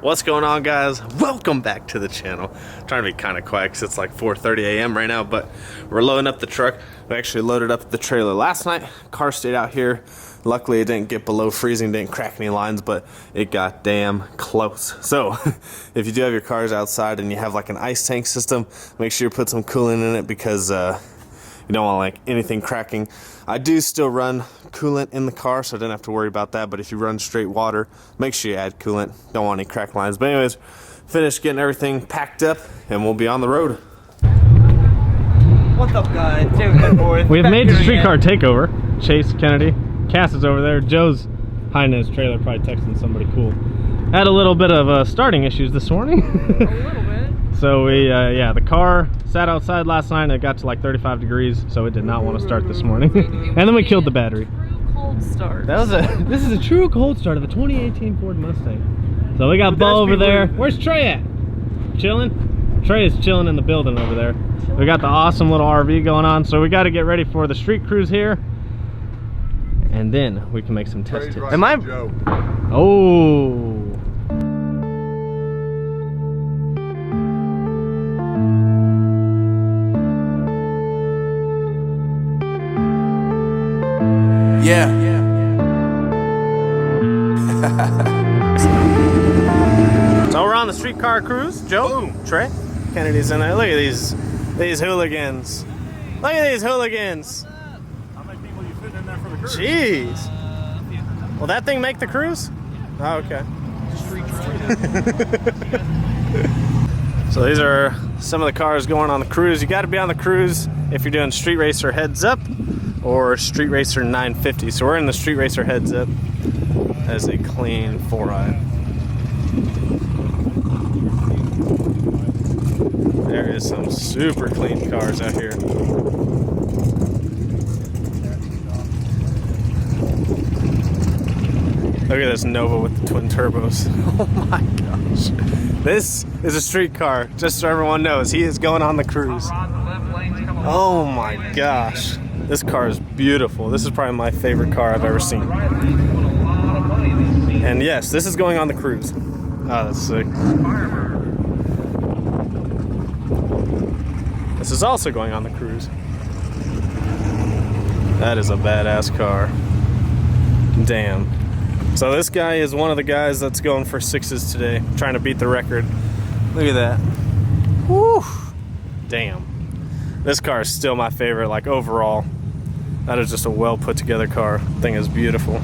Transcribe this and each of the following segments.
What's going on, guys? Welcome back to the channel. I'm trying to be kind of quiet because it's like 4:30 a.m. right now, but we're loading up the truck. We actually loaded up the trailer last night. Car stayed out here. Luckily it didn't get below freezing, didn't crack any lines, but it got damn close. So if you do have your cars outside and you have like an ice tank system, make sure you put some coolant in it because you don't want like anything cracking. I do still run coolant in the car, so I didn't have to worry about that. But if you run straight water, make sure you add coolant. Don't want any crack lines. But anyways, finished getting everything packed up, and we'll be on the road. What's up, guys? Joe Good Boys. We've made the streetcar takeover. Chase, Kennedy, Cass is over there. Joe's hiding in his trailer, probably texting somebody cool. Had a little bit of starting issues this morning. A little bit. So we, yeah, the car sat outside last night and it got to like 35 degrees, so it did not want to start this morning. And then we killed the battery. Cold start. That was this is a true cold start of a 2018 Ford Mustang. So we got Bo over there. Where's Trey at? Chilling? Trey is chilling in the building over there. We got the awesome little RV going on, so we got to get ready for the street cruise here. And then we can make some test hits. Am I? Oh. Yeah. So we're on the streetcar cruise. Joe, boom. Trey, Kennedy's in there. Look at these hooligans. Look at these hooligans. How many people you fitting in there for the cruise? Jeez. Will that thing make the cruise? Oh, okay. So these are some of the cars going on the cruise. You got to be on the cruise if you're doing Street Racer Heads Up or Street Racer 950. So we're in the Street Racer Heads Up as a clean 4i. There is some super clean cars out here. Look at this Nova with the twin turbos. Oh my gosh. This is a street car, just so everyone knows. He is going on the cruise. Oh my gosh. This car is beautiful. This is probably my favorite car I've ever seen. And yes, this is going on the cruise. Oh, that's sick. This is also going on the cruise. That is a badass car. Damn. So this guy is one of the guys that's going for 6s today, trying to beat the record. Look at that. Woo! Damn. This car is still my favorite, like overall. That is just a well put together car. Thing is beautiful.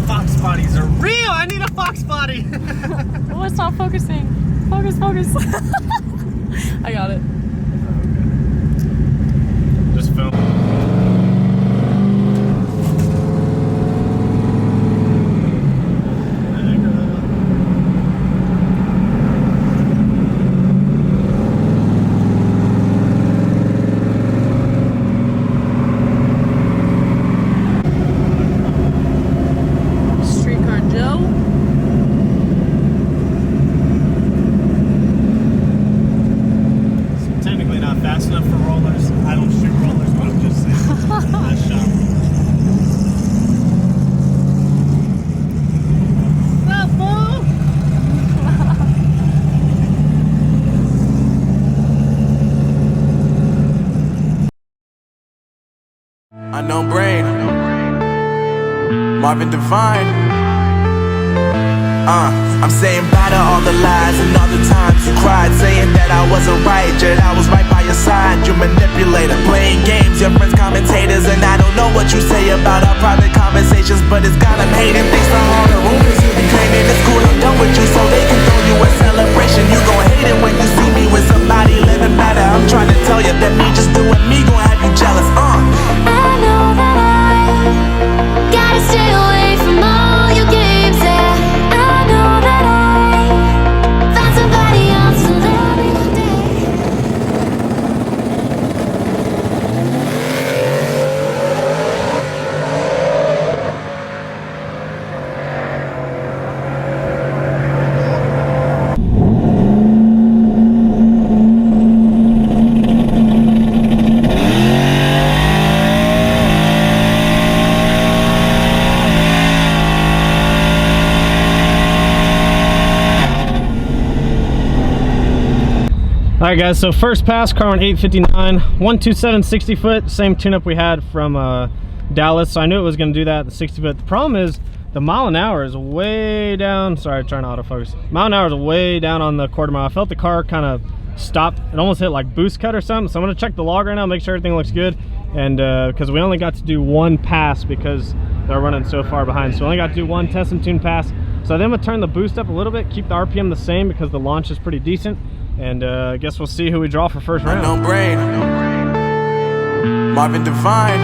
Fox bodies are real! I need a Fox body! Oh, it's not focusing. Focus, focus. I got it. Just film. Streetcar Joe. Technically not fast enough for rollers. I don't shoot rollers, but I'm just saying. Nice shot. What's up, fool? Unknown Brain, Marvin Devine. I'm saying bye to all the lies and all the times you cried, saying that I wasn't right, yet I was right by your side. You manipulator, playing games, your friends commentators, and I don't know what you say about our private conversations, but it's got them hating. Thanks to all the rumors you be claiming. It's cool, I'm done with you, so they can throw you a celebration. You gon' hate it when you see me with somebody living better. I'm trying to tell you that me just doing me gon' have you jealous. I know that I gotta stay away from all your games. Yeah, I know that I found somebody else to love me one day. All right, guys. So first pass, car on 859, 127 60 foot, same tune-up we had from Dallas. So I knew it was going to do that, the 60 foot. The problem is the mile an hour is way down. Sorry, trying to autofocus. Mile an hour is way down on the quarter mile. I felt the car kind of stopped. It almost hit like boost cut or something. So I'm going to check the log right now, make sure everything looks good. And because we only got to do one pass because they're running so far behind. So we only got to do one test and tune pass. So then I'm going to turn the boost up a little bit, keep the RPM the same because the launch is pretty decent. And I guess we'll see who we draw for first round. No brain. Marvin Devine.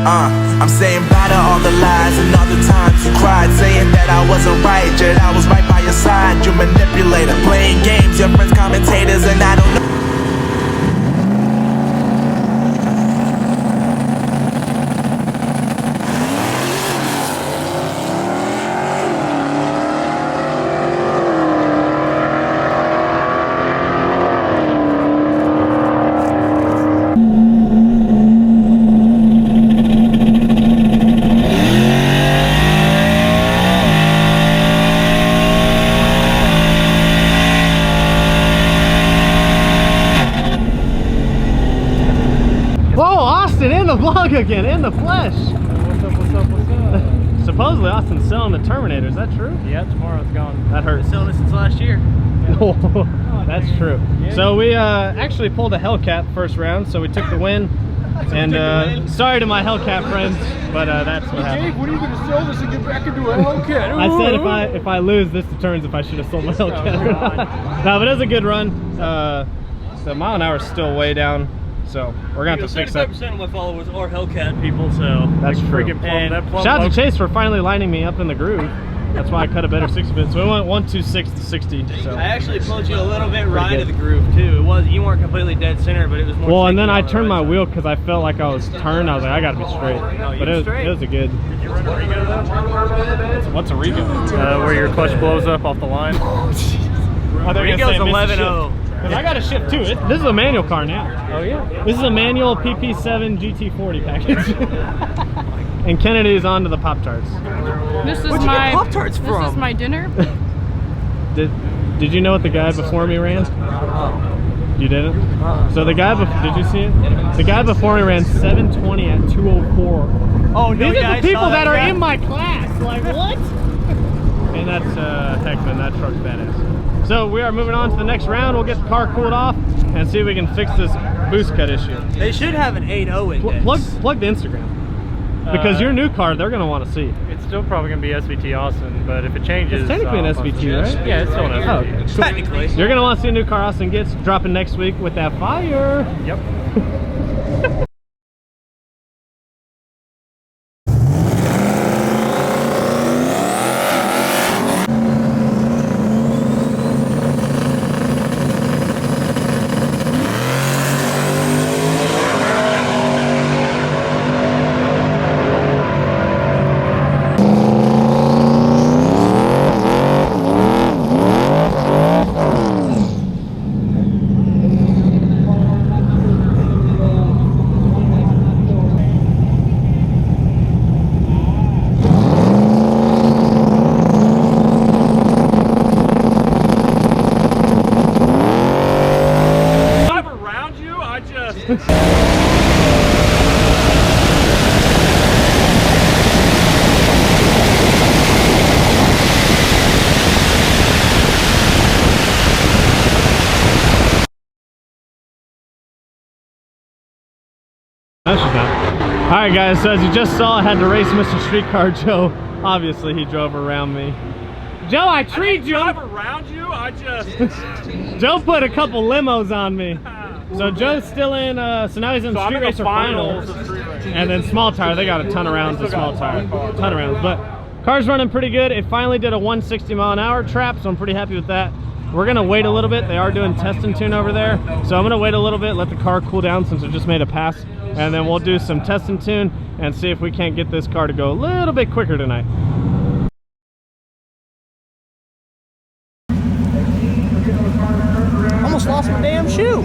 I'm saying bye to all the lies and all the times you cried, saying that I wasn't right, yet I was right by your side. You manipulator, playing games, your friends commentators, and I don't know. In the vlog again, in the flesh. What's up, what's up, what's up? Supposedly Austin's selling the Terminator, is that true? Yeah, tomorrow it's gone. That hurts. Been selling it since last year. That's true. Yeah. So we actually pulled a Hellcat first round, so we took the win. And sorry to my Hellcat friends, but that's what happened. Dave, when are you going to sell this and get back into a Hellcat? I said if I lose, this determines if I should have sold my Hellcat. No, but it was a good run. The mile an hour is still way down. So we're gonna have to fix that. 75% of my followers are Hellcat people, so that's true. And shout out to Chase for finally lining me up in the groove. That's why I cut a better 60 bit. So we went 126 to 60. So I actually pulled you a little bit right of the groove too. You weren't completely dead center, but it was more. Well, and then I turned my wheel because I felt like I was turned. I was like, I gotta be straight. No, but it was a good. Did you run a Rego though? What's a Rego? Where your clutch blows up off the line. Rego's 11.0. I got a shift too. This is a manual car now. Oh yeah. This is a manual PP7 GT40 package. And Kennedy's onto the Pop-Tarts. This is Where'd you my get Pop-Tarts from? This is my dinner. Did you know what the guy before me ran? You didn't? So the guy did you see it? The guy before me ran 720 at 204. Oh no! These are the people that are guy. in my class. Like what? And that's Heckman. That truck's badass. So we are moving on to the next round. We'll get the car cooled off and see if we can fix this boost cut issue. They should have an 8.0 index. Plug the Instagram. Because your new car, they're going to want to see. It's still probably going to be SVT Austin, but if it changes... It's technically an SVT, right? Yeah, it's still an SVT. Oh, cool. Technically. You're going to want to see a new car Austin gets dropping next week with that fire. Yep. No, she's not. Alright guys, so as you just saw, I had to race Mr. Streetcar Joe. Obviously he drove around me. Joe, I treed you! drive around you? I just... Joe put a couple limos on me. So Joe's still in, so now he's in Street Racer Finals. And then small tire, they got a ton of rounds in small tire. Ton of rounds, but car's running pretty good. It finally did a 160 mile an hour trap, so I'm pretty happy with that. We're gonna wait a little bit. They are doing test and tune over there. So I'm gonna wait a little bit, let the car cool down since it just made a pass. And then we'll do some test and tune and see if we can't get this car to go a little bit quicker tonight. Almost lost my damn shoe.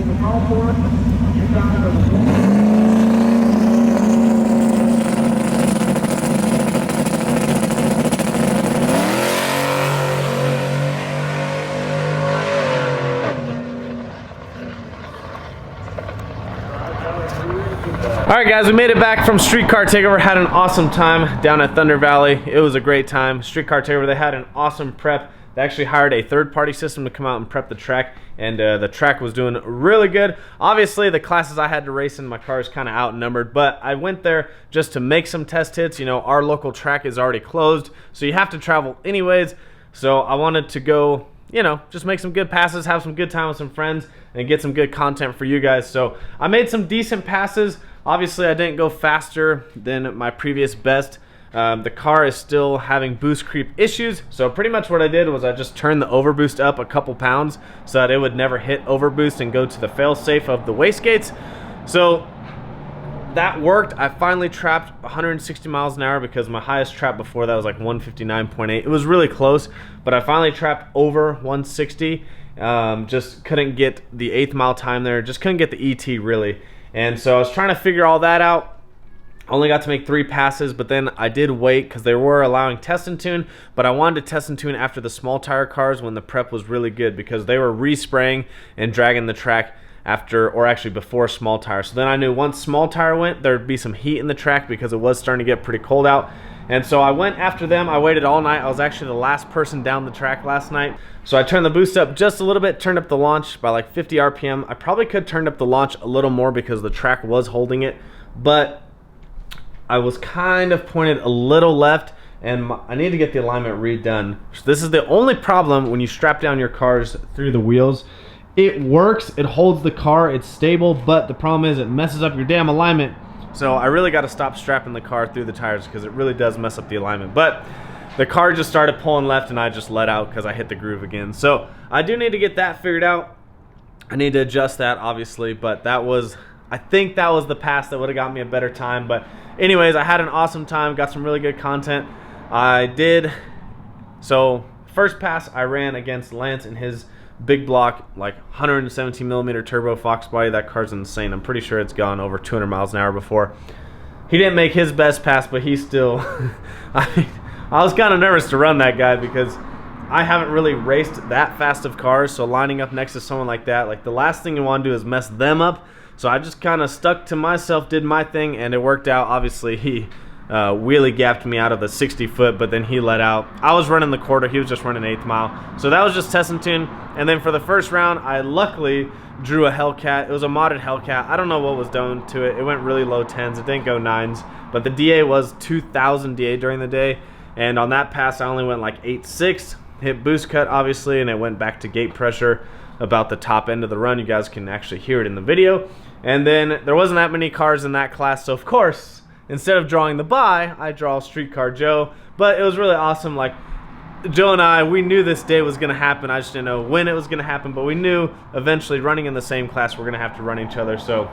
Alright guys, we made it back from Streetcar Takeover. Had an awesome time down at Thunder Valley. It was a great time. Streetcar Takeover, they had an awesome prep. They actually hired a third-party system to come out and prep the track, and the track was doing really good. Obviously, the classes I had to race in, my car is kind of outnumbered, but I went there just to make some test hits. You know, our local track is already closed, so you have to travel anyways. So I wanted to go, you know, just make some good passes, have some good time with some friends, and get some good content for you guys. So I made some decent passes. Obviously, I didn't go faster than my previous best. The car is still having boost creep issues, so pretty much what I did was I just turned the overboost up a couple pounds so that it would never hit overboost and go to the fail-safe of the wastegates. So that worked. I finally trapped 160 miles an hour because my highest trap before that was like 159.8. It was really close, but I finally trapped over 160. Just couldn't get the 8th mile time there, just couldn't get the ET really. And so I was trying to figure all that out. Only got to make 3 passes, but then I did wait because they were allowing test and tune, but I wanted to test and tune after the small tire cars when the prep was really good because they were respraying and dragging the track after, or actually before small tire. So then I knew once small tire went, there'd be some heat in the track because it was starting to get pretty cold out. And so I went after them. I waited all night. I was actually the last person down the track last night. So I turned the boost up just a little bit, turned up the launch by like 50 RPM. I probably could have turned up the launch a little more because the track was holding it, but I was kind of pointed a little left, and I need to get the alignment redone. So this is the only problem when you strap down your cars through the wheels. It works, it holds the car, it's stable, but the problem is it messes up your damn alignment. So I really got to stop strapping the car through the tires because it really does mess up the alignment. But the car just started pulling left and I just let out because I hit the groove again. So I do need to get that figured out. I need to adjust that obviously, but that was, I think that was the pass that would have got me a better time. But anyways, I had an awesome time, got some really good content. So first pass I ran against Lance in his big block, like 117 millimeter turbo Fox body. That car's insane. I'm pretty sure it's gone over 200 miles an hour before. He didn't make his best pass, but he still, I was kind of nervous to run that guy because I haven't really raced that fast of cars. So lining up next to someone like that, like the last thing you want to do is mess them up. So I just kind of stuck to myself, did my thing, and it worked out. Obviously, he wheelie gapped me out of the 60 foot, but then he let out. I was running the quarter, he was just running 8th mile. So that was just test and tune. And then for the first round, I luckily drew a Hellcat. It was a modded Hellcat. I don't know what was done to it. It went really low 10s. It didn't go 9s. But the DA was 2,000 DA during the day. And on that pass, I only went like 8.6. Hit boost cut, obviously, and it went back to gate pressure about the top end of the run. You guys can actually hear it in the video. And then there wasn't that many cars in that class, so of course, instead of drawing the bye, I draw Streetcar Joe. But it was really awesome. Like, Joe and I, we knew this day was going to happen. I just didn't know when it was going to happen, but we knew eventually running in the same class we're going to have to run each other. So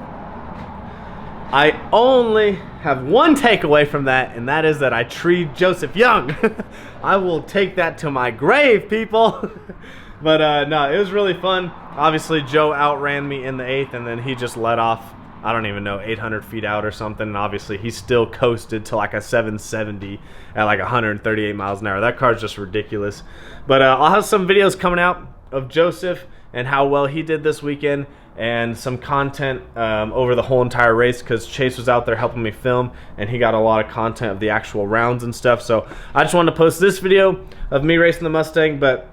I only have one takeaway from that, and that is that I treed Joseph Young. I will take that to my grave, people. But no, it was really fun. Obviously, Joe outran me in the 8th, and then he just let off, I don't even know, 800 feet out or something. And obviously, he still coasted to like a 770 at like 138 miles an hour. That car's just ridiculous. But I'll have some videos coming out of Joseph and how well he did this weekend, and some content over the whole entire race because Chase was out there helping me film, and he got a lot of content of the actual rounds and stuff. So I just wanted to post this video of me racing the Mustang, but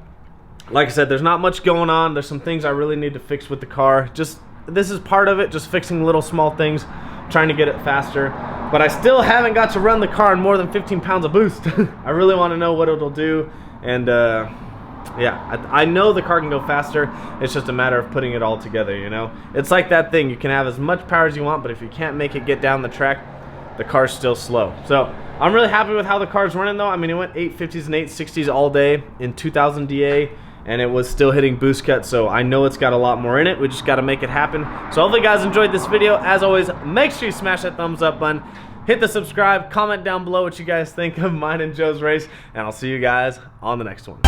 like I said, there's not much going on. There's some things I really need to fix with the car. Just, this is part of it, just fixing little small things, trying to get it faster. But I still haven't got to run the car on more than 15 pounds of boost. I really want to know what it'll do. And yeah, I know the car can go faster. It's just a matter of putting it all together, you know? It's like that thing. You can have as much power as you want, but if you can't make it get down the track, the car's still slow. So I'm really happy with how the car's running, though. I mean, it went 850s and 860s all day in 2000 DA. And it was still hitting boost cut, so I know it's got a lot more in it. We just got to make it happen. So hopefully you guys enjoyed this video. As always, make sure you smash that thumbs up button, hit the subscribe, comment down below what you guys think of mine and Joe's race, and I'll see you guys on the next one.